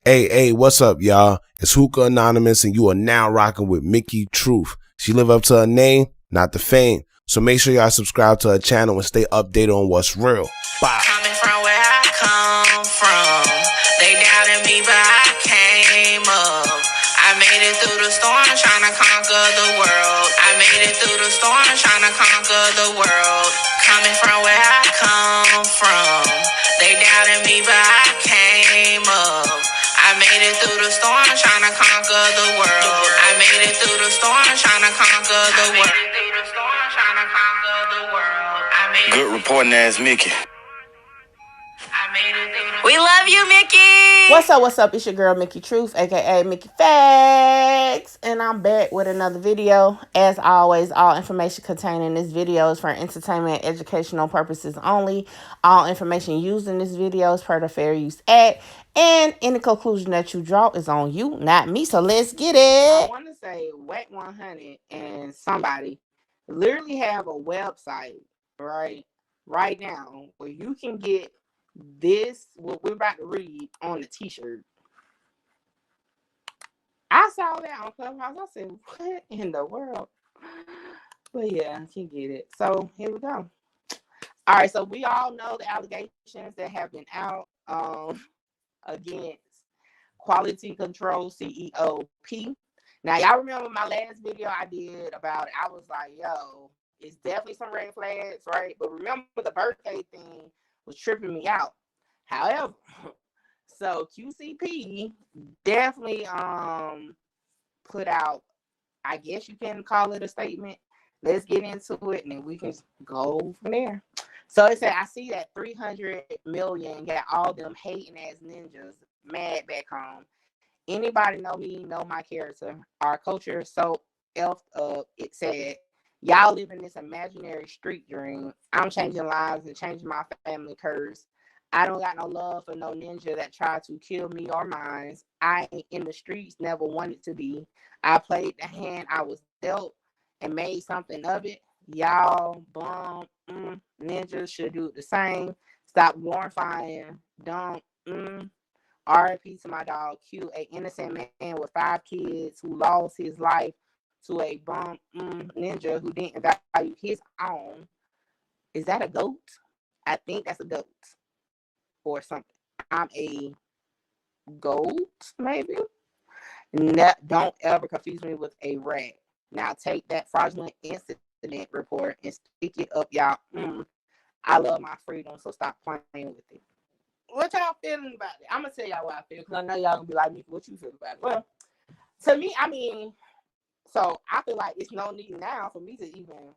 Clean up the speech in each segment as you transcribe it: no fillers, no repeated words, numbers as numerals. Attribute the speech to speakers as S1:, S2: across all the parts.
S1: Hey, what's up, y'all? It's Hookah Anonymous, and you are now rocking with Mickey Truth. She live up to her name, not the fame. So make sure y'all subscribe to her channel and stay updated on what's real. Bye.
S2: Coming from where I come from, they doubted me, but I came up. I made it through the storm, trying to conquer the world. I made it through the storm, trying to conquer the world. Coming from where I come from, they doubted me, but I came up. I made it through the storm, trying to conquer the world. I made it through the storm, trying to conquer the world.
S3: Good reporting ass Mickey.
S2: We love you, Mickey.
S4: What's up? It's your girl, Mickey Truth, aka Mickey Facts. And I'm back with another video. As always, all information contained in this video is for entertainment and educational purposes only. All information used in this video is per the Fair Use Act. And any conclusion that you draw is on you, not me. So let's get it. I want to say Whack 100 and somebody literally have a website, right now, where you can get this, what we're about to read, on the t-shirt. I saw that on Clubhouse. I said, what in the world? But yeah, I can get it. So here we go. All right, so we all know the allegations that have been out against Quality Control CEO P. Now, y'all remember my last video I did about it. I was like, yo, it's definitely some red flags, right? But remember, the birthday thing was tripping me out. However, so QCP definitely put out, I guess you can call it a statement. Let's get into it and then we can go from there. So it said, I see that 300 million got all them hating ass ninjas mad back home. Anybody know me, know my character. Our culture is so effed up. It said, y'all live in this imaginary street dream. I'm changing lives and changing my family curse. I don't got no love for no ninja that tried to kill me or mine. I ain't in the streets, never wanted to be. I played the hand I was dealt and made something of it. Y'all bum ninjas should do the same. Stop glorifying dumb RIP to my dog Q, a innocent man with 5 kids who lost his life to a bum ninja who didn't value his own. Is that a goat? I think that's a goat or something. I'm a goat, maybe. Don't ever confuse me with a rat. Now take that fraudulent incident report and stick it up, y'all. I love my freedom, so stop playing with it. What y'all feeling about it? I'm gonna tell y'all what I feel, because I know y'all gonna be like me. What you feel about it? Well, to me, I mean, so I feel like it's no need now for me to even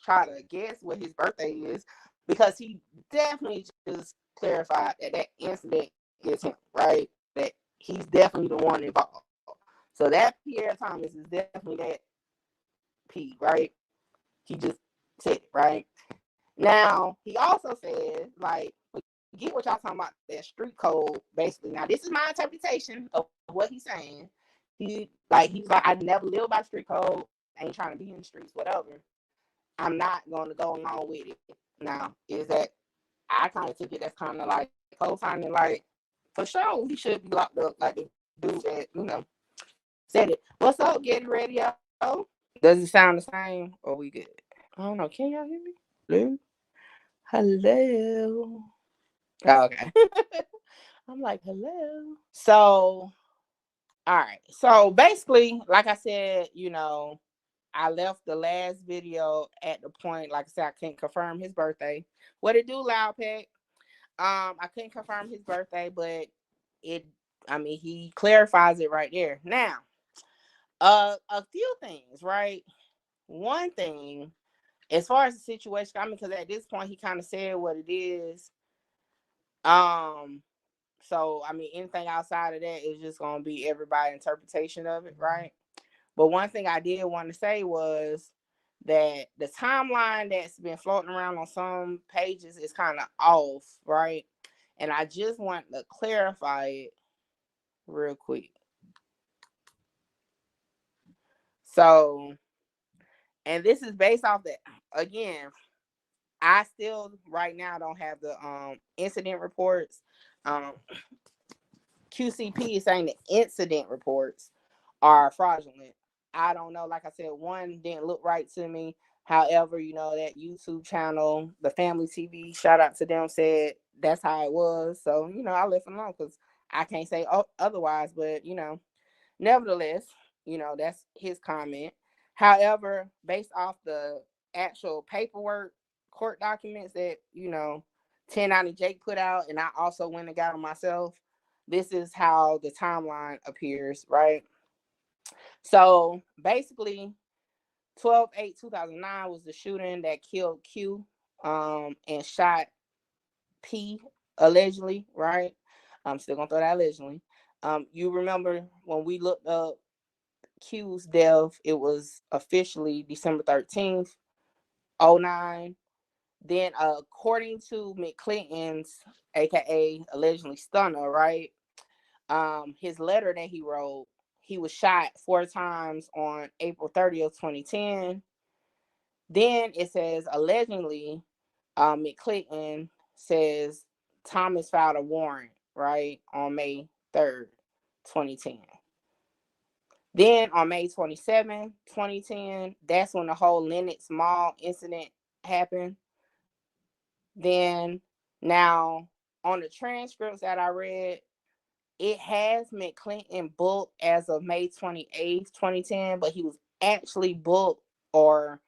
S4: try to guess what his birthday is, because he definitely just clarified that incident is him, right? That he's definitely the one involved. So that Pierre Thomas is definitely that P, right? He just said it, right? Now, he also said, like, get what y'all talking about, that street code, basically. Now, this is my interpretation of what he's saying. He's like, I never lived by street code. I ain't trying to be in the streets, whatever. I'm not going to go along with it. Now, is that, I kind of took it as kind of like co-signing, like, for sure, he should be locked up, like the dude that, said it. What's up, Getty Radio? Does it sound the same, or we good? I don't know. Can y'all hear me? Hello. Oh, okay. I'm like, hello. So, all right. So basically, like I said, I left the last video at the point, like I said, I couldn't confirm his birthday. What it do, Loud Pack? I couldn't confirm his birthday, but he clarifies it right there. Now, a few things, right? One thing, as far as the situation, because at this point he kind of said what it is. So anything outside of that is just gonna be everybody's interpretation of it, right? But one thing I did want to say was that the timeline that's been floating around on some pages is kind of off, right? And I just want to clarify it real quick. So, and this is based off that, again, I still right now don't have the incident reports. QCP is saying the incident reports are fraudulent. I don't know. Like I said, one didn't look right to me. However, that YouTube channel, the Family TV, shout out to them, said that's how it was. So, I left them alone because I can't say otherwise. But, nevertheless, that's his comment. However, based off the actual paperwork, court documents that, 1090 Jake put out, and I also went and got them myself, this is how the timeline appears, right? So basically, 12/8/2009 was the shooting that killed Q and shot P, allegedly, right? I'm still gonna throw that allegedly. You remember when we looked up Q's death, it was officially December 13th, 09. Then according to McClinton's, aka allegedly Stunner, right? His letter that he wrote, he was shot 4 times on April 30th, 2010. Then it says allegedly, McClinton says Thomas filed a warrant, right, on May 3rd, 2010. Then on May 27th, 2010, that's when the whole Lenox Mall incident happened. Then now on the transcripts that I read, it has McClinton booked as of May 28th, 2010, but he was actually booked or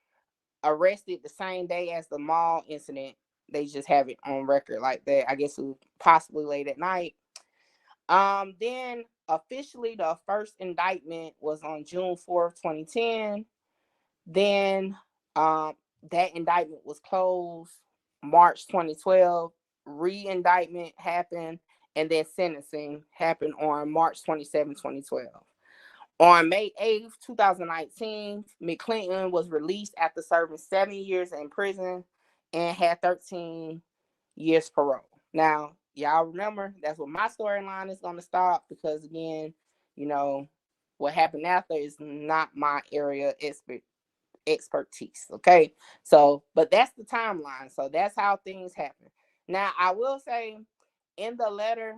S4: arrested the same day as the mall incident. They just have it on record like that. I guess it was possibly late at night. Then officially the first indictment was on June 4th, 2010. Then that indictment was closed March 2012. Re-indictment happened, and then sentencing happened on March 27, 2012. On May 8th, 2019, McClinton was released after serving 7 years in prison and had 13 years parole. Now, y'all remember, that's what my storyline is going to stop because, again, what happened after is not my area expertise. Okay. So, but that's the timeline. So that's how things happen. Now, I will say in the letter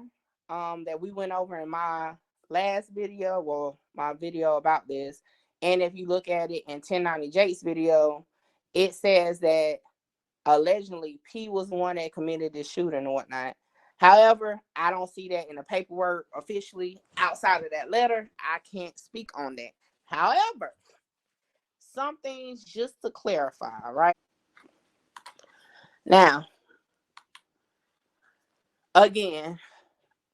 S4: that we went over in my last video, well, my video about this, and if you look at it in 1090 Jake's video, it says that allegedly P was the one that committed this shooting and whatnot. However, I don't see that in the paperwork officially outside of that letter. I can't speak on that. However, some things just to clarify, right? Now, again,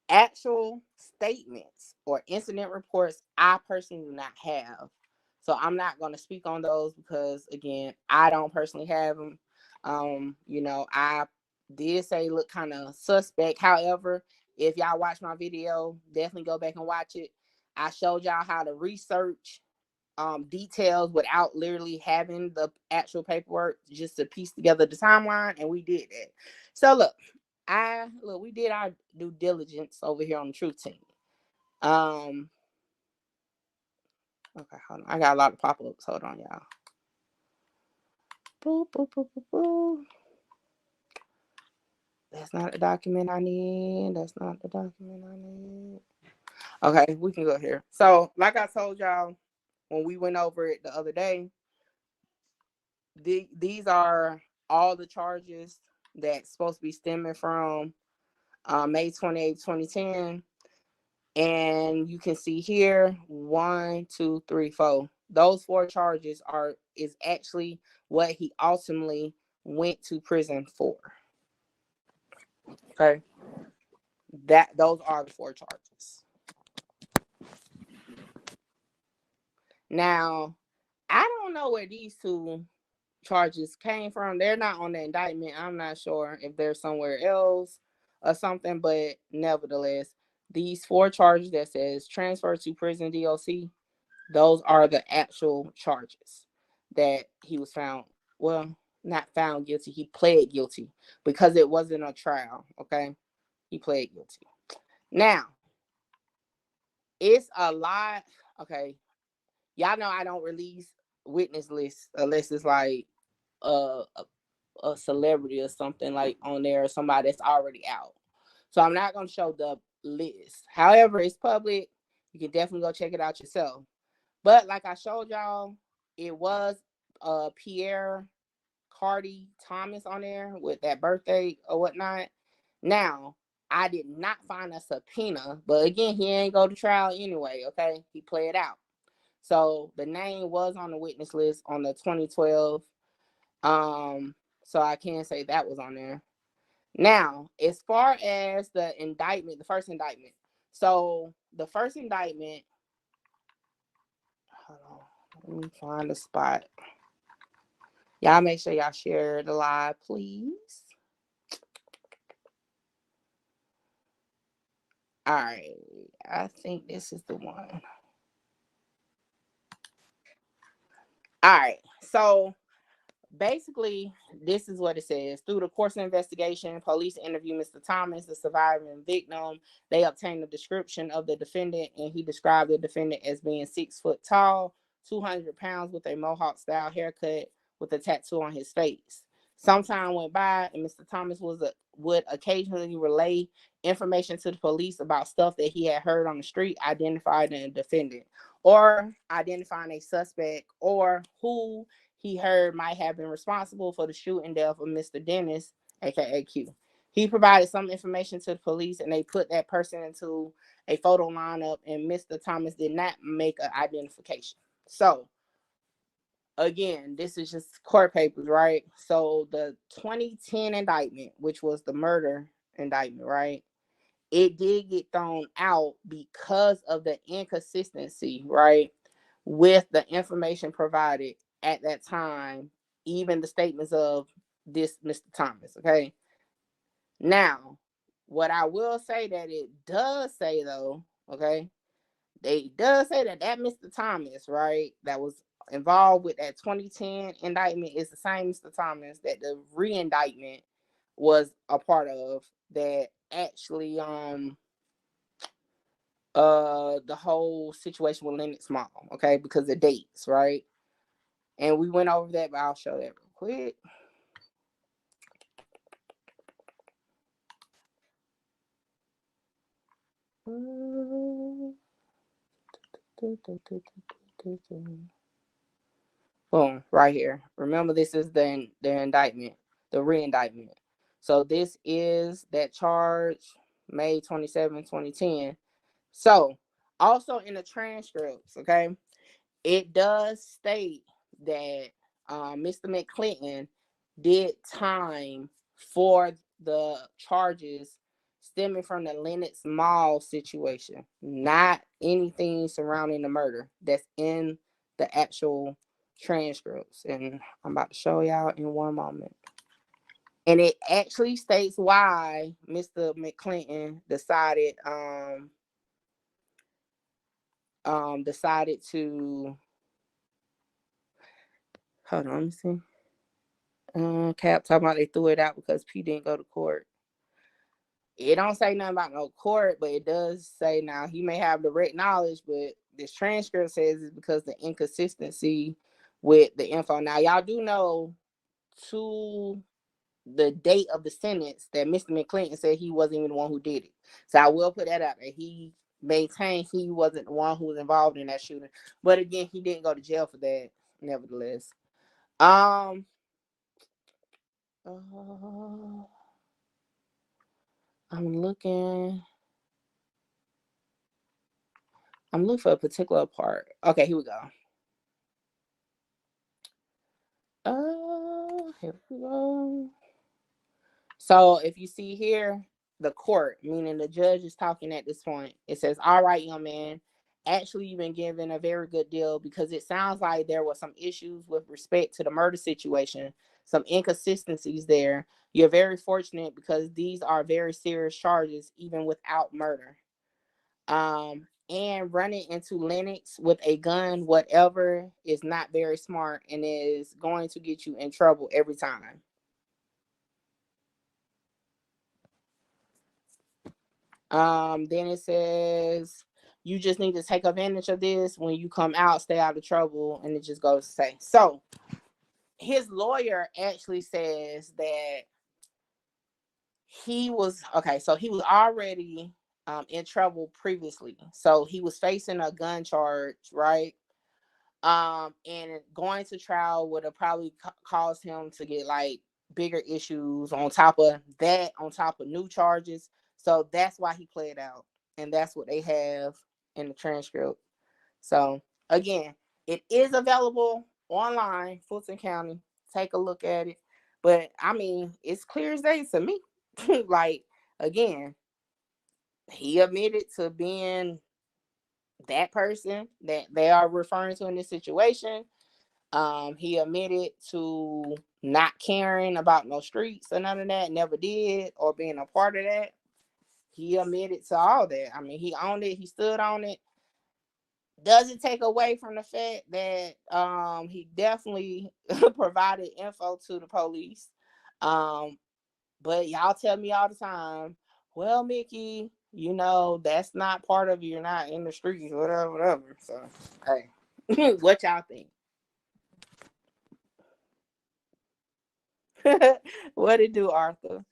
S4: actual statements or incident reports, I personally do not have. So I'm not going to speak on those because, again, I don't personally have them. I did say look kind of suspect. However, if y'all watch my video, definitely go back and watch it. I showed y'all how to research details without literally having the actual paperwork, just to piece together the timeline, and we did that. So look, we did our due diligence over here on the Truth Team. Okay, hold on. I got a lot of pop-ups. Hold on, y'all. Boop, boop, boop, boop, boop. That's not the document I need. That's not the document I need. Okay, we can go here. So, like I told y'all when we went over it the other day, these are all the charges that's supposed to be stemming from May 28, 2010. And you can see here 1, 2, 3, 4. Those 4 charges is actually what he ultimately went to prison for. Okay, those are the 4 charges. Now, I don't know where these 2 charges came from. They're not on the indictment. I'm not sure if they're somewhere else or something, but nevertheless, these 4 charges that says transfer to prison DOC, those are the actual charges that he was found. Well, not found guilty. He pled guilty because it wasn't a trial. Okay. He pled guilty. Now, it's a lot. Okay. Y'all know I don't release witness lists unless it's like a celebrity or something like on there, or somebody that's already out. So I'm not going to show the list. However, it's public. You can definitely go check it out yourself. But like I showed y'all, it was Pierre Cardi Thomas on there with that birthday or whatnot. Now, I did not find a subpoena, but again, he ain't go to trial anyway, okay? He played out. So the name was on the witness list on the 2012. So I can say that was on there. Now, as far as the indictment, the first indictment. So the first indictment, hold on, let me find a spot. Y'all make sure y'all share the live, please. All right, I think this is the one. All right, so basically, this is what it says. Through the course of investigation, police interviewed Mr. Thomas, the surviving victim. They obtained a description of the defendant, and he described the defendant as being 6 foot tall, 200 pounds, with a mohawk-style haircut, with a tattoo on his face. Some time went by, and Mr. Thomas would occasionally relay information to the police about stuff that he had heard on the street, identifying the defendant, or identifying a suspect, or who he heard might have been responsible for the shooting death of Mr. Dennis, aka Q. He provided some information to the police, and they put that person into a photo lineup, and Mr. Thomas did not make an identification. So, again, this is just court papers, right? So the 2010 indictment, which was the murder indictment, right? It did get thrown out because of the inconsistency, right, with the information provided at that time, even the statements of this Mr. Thomas, okay? Now, what I will say that it does say, though, okay, they does say that Mr. Thomas, right, that was involved with that 2010 indictment is the same Mr. Thomas that the re-indictment was a part of, that actually the whole situation with Leonard Small, okay, because the dates, right? And we went over that, but I'll show that real quick. Boom, right here. Remember, this is the indictment, the re-indictment. So this is that charge, May 27, 2010. So also in the transcripts, okay, it does state that Mr. McClinton did time for the charges stemming from the Lenox Mall situation, not anything surrounding the murder that's in the actual transcripts. And I'm about to show y'all in one moment. And it actually states why Mr. McClinton decided decided to, hold on, let me see. Cap talking about they threw it out because P didn't go to court. It don't say nothing about no court, but it does say now he may have direct knowledge, but this transcript says it's because the inconsistency with the info. Now y'all do know to the date of the sentence that Mr. McClinton said he wasn't even the one who did it. So I will put that out there. He maintained he wasn't the one who was involved in that shooting. But again, he didn't go to jail for that, nevertheless. I'm looking for a particular part. Okay, here we go. Here we go. So if you see here, the court, meaning the judge is talking at this point. It says, all right, young man, actually you've been given a very good deal because it sounds like there were some issues with respect to the murder situation, some inconsistencies there. You're very fortunate because these are very serious charges, even without murder. And running into Lennox with a gun, whatever, is not very smart and is going to get you in trouble every time. Then it says you just need to take advantage of this when you come out, stay out of trouble, and it just goes to say. So his lawyer actually says that he was okay, so he was already in trouble previously. So he was facing a gun charge, right? And going to trial would have probably caused him to get like bigger issues on top of that, on top of new charges. So that's why he pled out, and that's what they have in the transcript. So again, it is available online, Fulton County. Take a look at it. But I mean, it's clear as day to me. Like, again, he admitted to being that person that they are referring to in this situation. He admitted to not caring about no streets or none of that, never did, or being a part of that. He admitted to all that. I mean, he owned it, he stood on it. Doesn't take away from the fact that he definitely provided info to the police. But y'all tell me all the time, well, Mickey, you know, that's not part of you. You're not in the streets, whatever, whatever. So, hey, what y'all think? What it do, Arthur?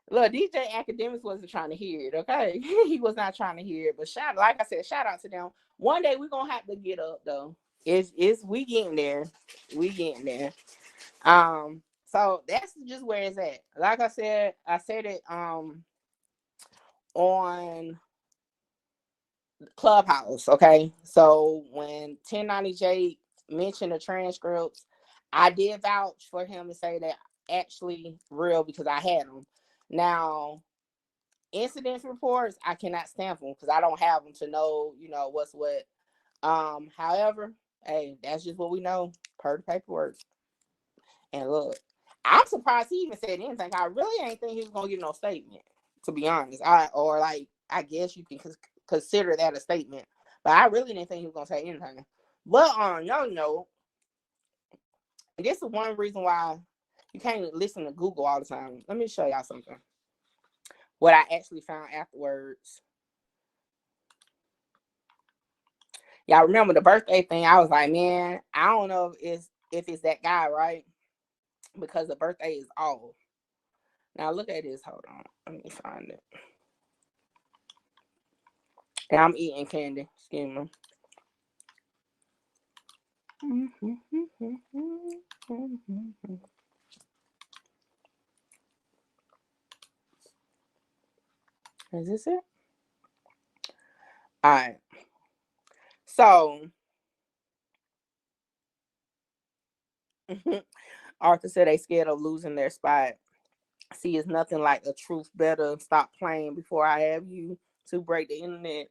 S4: Look, DJ Academics wasn't trying to hear it, okay? He was not trying to hear it. But like I said, shout out to them. One day we're gonna have to get up though. It's we getting there. We getting there. So that's just where it's at. Like I said it on Clubhouse, okay? So when 1090J mentioned the transcripts, I did vouch for him to say that actually real because I had them. Now, incident reports, I cannot stamp them because I don't have them to know, you know, what's what. However, hey, that's just what we know per the paperwork. And look, I'm surprised he even said anything. I really ain't think he was gonna give no statement, to be honest. I guess you can consider that a statement, but I really didn't think he was gonna say anything. But on your note, this is one reason why you can't listen to Google all the time. Let me show y'all something. What I actually found afterwards. Y'all remember the birthday thing? I was like, man, I don't know if it's that guy, right? Because the birthday is off. Now look at this. Hold on. Let me find it. And I'm eating candy. Excuse me. Is this it? All right. So, Arthur said they scared of losing their spot. See, it's nothing like a truth better. Stop playing before I have you to break the internet.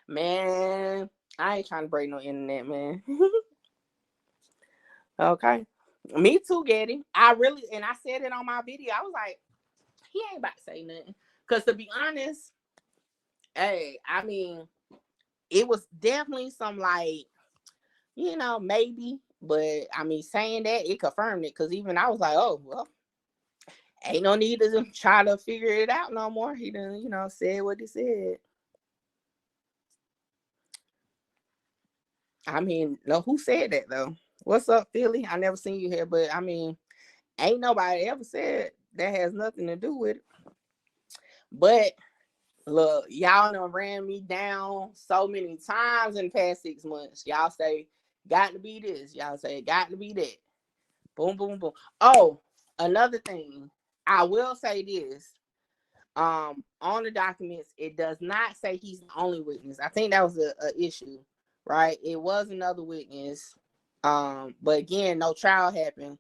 S4: Man, I ain't trying to break no internet, man. Okay. Me too, Getty. I said it on my video. I was like, he ain't about to say nothing. Because to be honest, hey, I mean, it was definitely some like, you know, maybe. But I mean, saying that, it confirmed it. Because even I was like, oh, well, ain't no need to try to figure it out no more. He done, you know, said what he said. I mean, no, who said that though? What's up, Philly? I never seen you here, but I mean, ain't nobody ever said that has nothing to do with it. But look, y'all done ran me down so many times in the past 6 months. Y'all say, got to be this. Y'all say, got to be that. Boom, boom, boom. Oh, another thing. I will say this. On the documents, it does not say he's the only witness. I think that was a issue, right? It was another witness. But again, no trial happened.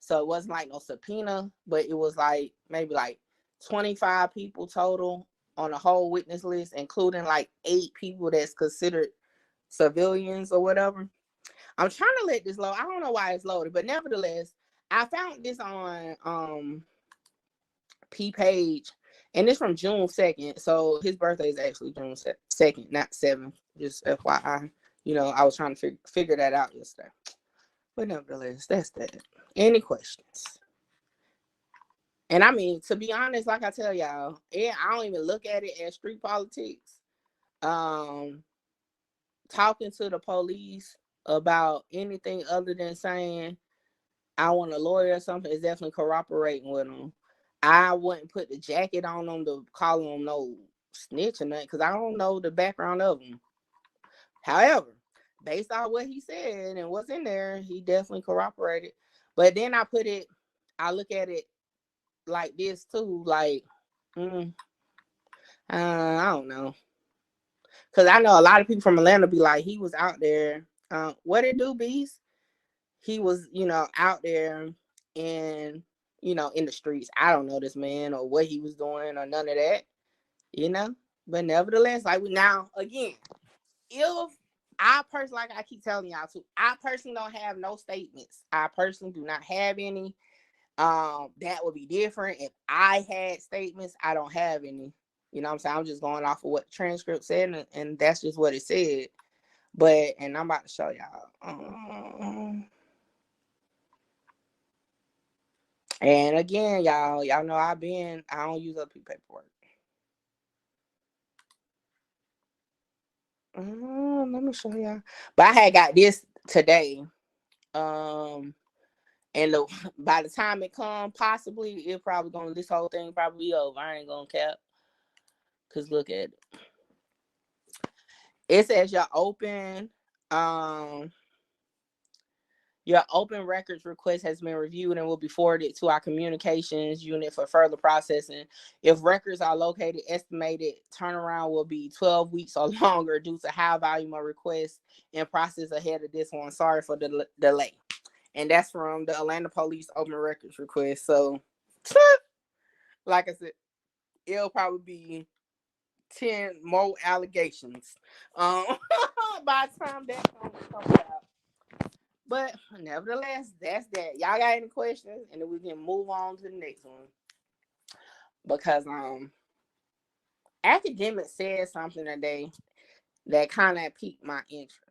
S4: So it wasn't like no subpoena, but it was like maybe like 25 people total on the whole witness list, including like 8 people that's considered civilians or whatever. I'm trying to let this load. I don't know why it's loaded, but nevertheless, I found this on P page, and it's from June 2nd. So his birthday is actually June 2nd, not 7th. Just FYI. You know, I was trying to figure that out yesterday. But nevertheless, that's that. Any questions? And I mean, to be honest, like I tell y'all, I don't even look at it as street politics. Talking to the police about anything other than saying I want a lawyer or something is definitely cooperating with them. I wouldn't put the jacket on them to call them no snitch or nothing because I don't know the background of him. However, based on what he said and what's in there, he definitely corroborated. But then I look at it like this too, like, I don't know. Because I know a lot of people from Atlanta be like, he was out there. What it do, Beast? He was, out there and, in the streets. I don't know this man or what he was doing or none of that, But nevertheless, like now, again, if I personally, like I keep telling y'all too, I personally don't have no statements. I personally do not have any. That would be different. If I had statements, I don't have any. You know what I'm saying? I'm just going off of what the transcript said, and that's just what it said. And I'm about to show y'all. And again, y'all know I don't use other people's paperwork. Let me show y'all. But I had got this today. And by the time it come, possibly it probably this whole thing probably be over. I ain't gonna cap. Cause look at it. It says your open records request has been reviewed and will be forwarded to our communications unit for further processing. If records are located, estimated turnaround will be 12 weeks or longer due to high volume of requests and process ahead of this one. Sorry for the delay. And that's from the Atlanta Police open records request. So, like I said, it'll probably be 10 more allegations by the time that comes out. But nevertheless, that's that. Y'all got any questions? And then we can move on to the next one. Because Academic said something today that kind of piqued my interest.